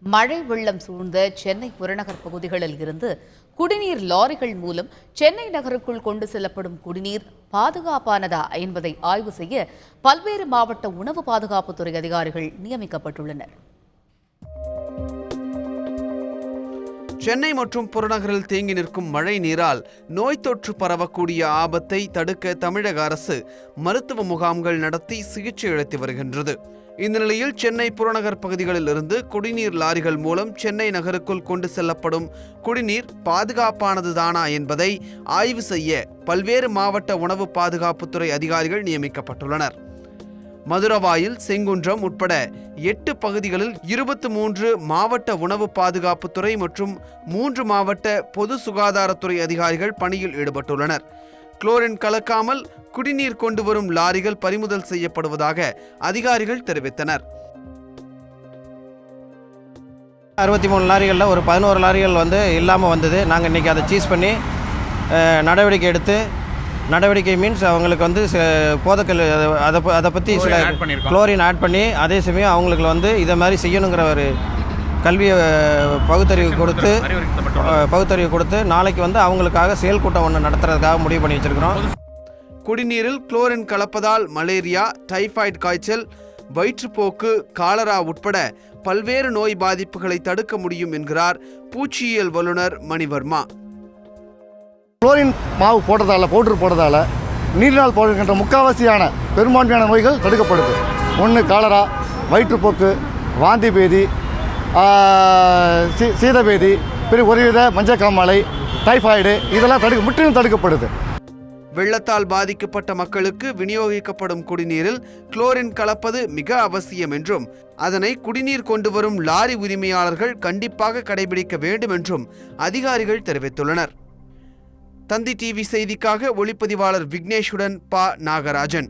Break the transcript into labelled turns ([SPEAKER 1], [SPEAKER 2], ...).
[SPEAKER 1] மழை வெள்ளம் சூழ்ந்த சென்னை புறநகர் பகுதிகளில் இருந்து குடிநீர் லாரிகள் மூலம் சென்னை நகருக்குள் கொண்டு செல்லப்படும் குடிநீர் பாதுகாப்பானதா என்பதை ஆய்வு செய்ய பல்வேறு மாவட்ட உணவு பாதுகாப்புத்துறை அதிகாரிகள் நியமிக்கப்பட்டுள்ளனர்.
[SPEAKER 2] சென்னை மற்றும் புறநகரில் தேங்கி நிற்கும் மழை நீரால் நோய் தொற்று பரவக்கூடிய ஆபத்தை தடுக்க தமிழக அரசு மருத்துவ முகாம்கள் நடத்தி சிகிச்சை அளித்து வருகின்றது. இந்த நிலையில் சென்னை புறநகர் பகுதிகளில் இருந்து குடிநீர் லாரிகள் மூலம் சென்னை நகருக்குள் கொண்டு செல்லப்படும் குடிநீர் பாதுகாப்பானதுதானா என்பதை ஆய்வு செய்ய பல்வேறு மாவட்ட உணவு பாதுகாப்புத்துறை அதிகாரிகள் நியமிக்கப்பட்டுள்ளனர். மதுரவாயில், செங்குன்றம் உட்பட 8 பகுதிகளில் 23 மாவட்ட உணவு பாதுகாப்புத்துறை மற்றும் 3 மாவட்ட பொது சுகாதாரத்துறை அதிகாரிகள் பணியில் ஈடுபட்டுள்ளனர். குளோரின் கலக்காமல் குடிநீர் கொண்டு வரும் லாரிகள் பறிமுதல் செய்யப்படுவதாக அதிகாரிகள் தெரிவித்தனர்.
[SPEAKER 3] 63 லாரிகளில் ஒரு 11 லாரிகள் இல்லாமல் வந்தது. நாங்கள் இன்றைக்கி அதை சீஸ் பண்ணி நடவடிக்கை எடுத்து, நடவடிக்கை மீன்ஸ் அவங்களுக்கு போதைக்கல் அதை பற்றி சில குளோரின் ஆட் பண்ணி, அதே சமயம் அவங்களுக்கு இதை மாதிரி செய்யணுங்கிற ஒரு கல்வியை பகுத்தறிவு கொடுத்து நாளைக்கு அவங்களுக்காக செயல் கூட்டம் ஒன்று நடத்துறதுக்காக முடிவு பண்ணி வச்சிருக்கிறோம்.
[SPEAKER 2] குடிநீரில் குளோரின் கலப்பதால் மலேரியா, டைபாய்டு காய்ச்சல், வயிற்றுப்போக்கு, காலரா உட்பட பல்வேறு நோய் பாதிப்புகளை தடுக்க முடியும் என்கிறார் பூச்சியியல் வல்லுநர் மணிவர்மா.
[SPEAKER 4] குளோரின் மாவு பவுடர் போடுறதால நீரினால் போடுகின்ற முக்காவாசியான பெரும்பான்மையான நோய்கள் தடுக்கப்படுது. ஒன்று காலரா, வயிற்றுப்போக்கு, வாந்தி பேதி, சீதபேதி, ஒருவித மஞ்சக்காமாலை, டைபாய்டு இதெல்லாம் முற்றிலும் தடுக்கப்படுது.
[SPEAKER 2] வெள்ளத்தால் பாதிக்கப்பட்ட மக்களுக்கு விநியோகிக்கப்படும் குடிநீரில் குளோரின் கலப்பது மிக அவசியம் என்றும், அதனை குடிநீர் கொண்டு வரும் லாரி உரிமையாளர்கள் கண்டிப்பாக கடைபிடிக்க வேண்டும் என்றும் அதிகாரிகள் தெரிவித்துள்ளனர். தந்தி டிவி செய்திக்காக ஒளிப்பதிவாளர் விக்னேஷுடன் நாகராஜன்.